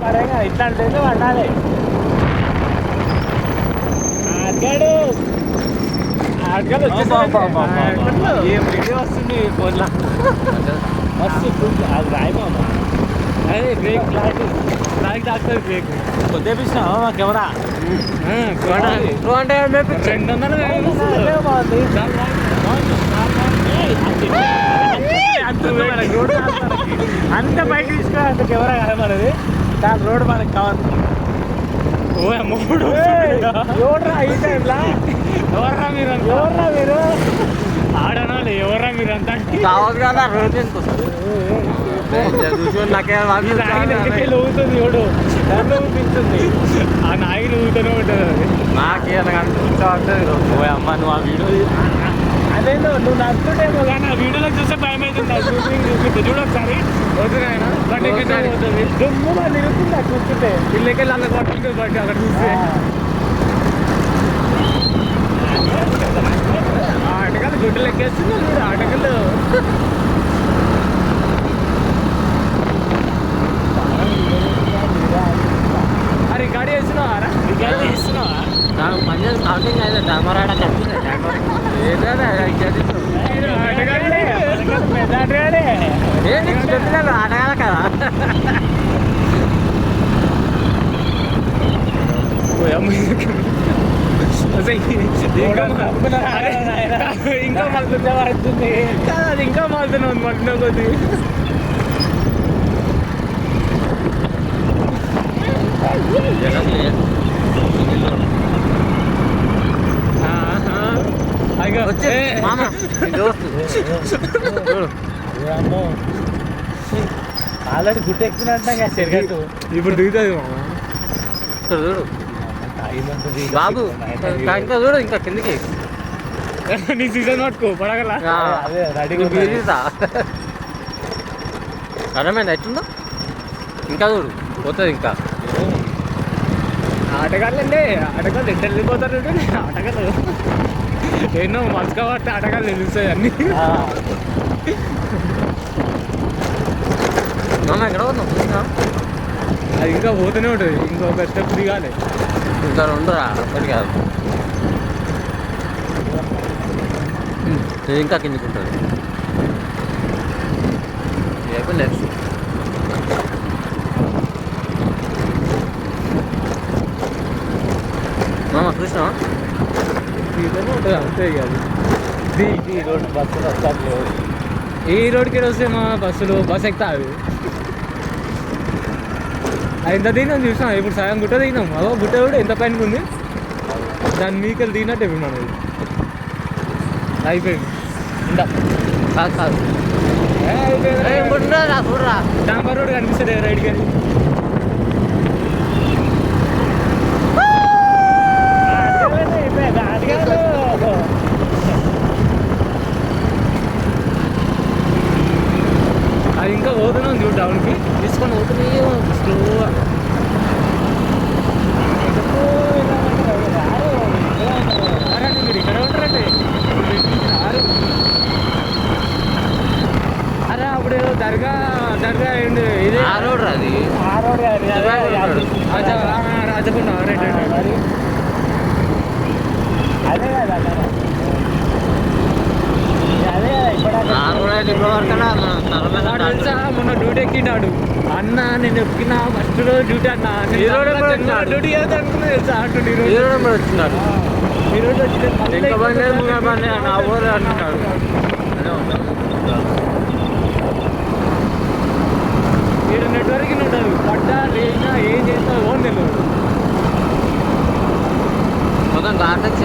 పరంగా ఇట్లాంటి పడాలి అడ్గాడు ఏం వీడియో వస్తుంది ఫోన్లో మస్తు అది రాయమా అదే బ్రేక్ క్లారిటీ డాక్టర్ బ్రేక్ కొద్దిగా ఇచ్చినావా మా కెమెరా 200 అంత బయట తీసుకురా అంత కెమెరా కాదు మనది దాని రోడ్డు మనకి కావాలి ఎవడరా ఈ టైంలా ఎవర్రా మీరు ఆడనాలి ఎవర్రా మీరు అంతా కావాలి కదా రోజు ఊగుతుంది ఎవడు దాంట్లో ఊపిస్తుంది ఆ నాయకులు ఊగుతూనే ఉంటుంది అది నాకేమైనా అమ్మ నువ్వు ఆ వీడియో అదేందో నువ్వు నడుతుంటేమో కానీ ఆ వీడియోలో చూస్తే భయం అవుతుంది చూపిస్తే చూడు ఒకసారి వద్దునైనా బండి పోతుంది దుమ్ము వాళ్ళు ఇరుతుంది అది చూస్తుంటే ఇళ్ళకెళ్ళి అలా కొట్టుకుంటుంది బండి అక్కడ చూస్తే ఆటగాళ్ళు గుడ్డలు ఎక్కేస్తుంది మీరు ఆటగాళ్ళు రికార్డ్ చేస్తున్నావా రికార్డ్ చేస్తున్నావా మంచిగా స్టార్టింగ్ అయితే డామరాడ ఆటగాల కదా ఇంకా మలుతుందా పడుతుంది అది ఇంకా మలుతున్నావు మట్టిన కొద్ది ఆల్రెడీ గుట్ట ఎక్కుతున్నట్టు చెరగట్టు ఇప్పుడు దిగుతుంది చూడు బాబు ఇంకా చూడు ఇంకా కిందికి నీ సీజన్ పట్టుకో పడగల అర్థమైంది ఎట్లుందో ఇంకా చూడు పోతుంది ఇంకా ఆటగాళ్ళు అండి ఆటగాళ్ళు ఎట్లా వెళ్ళిపోతారు ఆటగాళ్ళు ఎన్నో మనసు కాబట్టి ఆటగాళ్ళు నిలుస్తాయి అన్ని ఎక్కడ ఉన్నాం అది ఇంకా పోతూనే ఉంటుంది ఇంకొక స్టెప్ దిగాలి ఇంకా రెండు ఒకటి కాదు ఇది ఇంకా కిందికి ఉంటుంది అయిపోయింది నెక్స్ట్ కృష్ణ ఉంటుంది అంతే కాదు ఈ రోడ్ బస్సులు వస్తాను ఈ రోడ్కి వస్తే మా బస్సు ఎక్కుతావి ఎంత దిగినాం చూసినా ఇప్పుడు సగం గుట్ట దిగినాం అదో గుట్ట కూడా ఎంత పైన ఉంది దాని మీకెళ్ళి దిగినట్టు ఇప్పుడు మనది అయిపోయింది కాదు చూడరా డాంబర్ రోడ్ కనిపిస్తుంది రైట్ కానీ అది ఇంకా పోతున్నాం చూడు డౌన్కి తీసుకొని పోతున్నాయి స్లోగా మీరు ఇక్కడ ఉంటారండి అరే అప్పుడు దర్గా ఏంటి ఇది ఆ రోడ్ అది రాజకుండా అదే కదా మొన్న డ్యూటీ ఎక్కినాడు అన్న నేను ఎక్కినా ఫస్ట్ రోజు డ్యూటీ అన్న డ్యూటీ అనుకున్నా తెలుసా వచ్చినాడు ఈరోజు అంటున్నాడు మీరు నెట్వర్క్ ఉండదు పడ్డా లేచినా ఏం చేస్తా ఓన్ తెలియదు మొత్తం గార్డెన్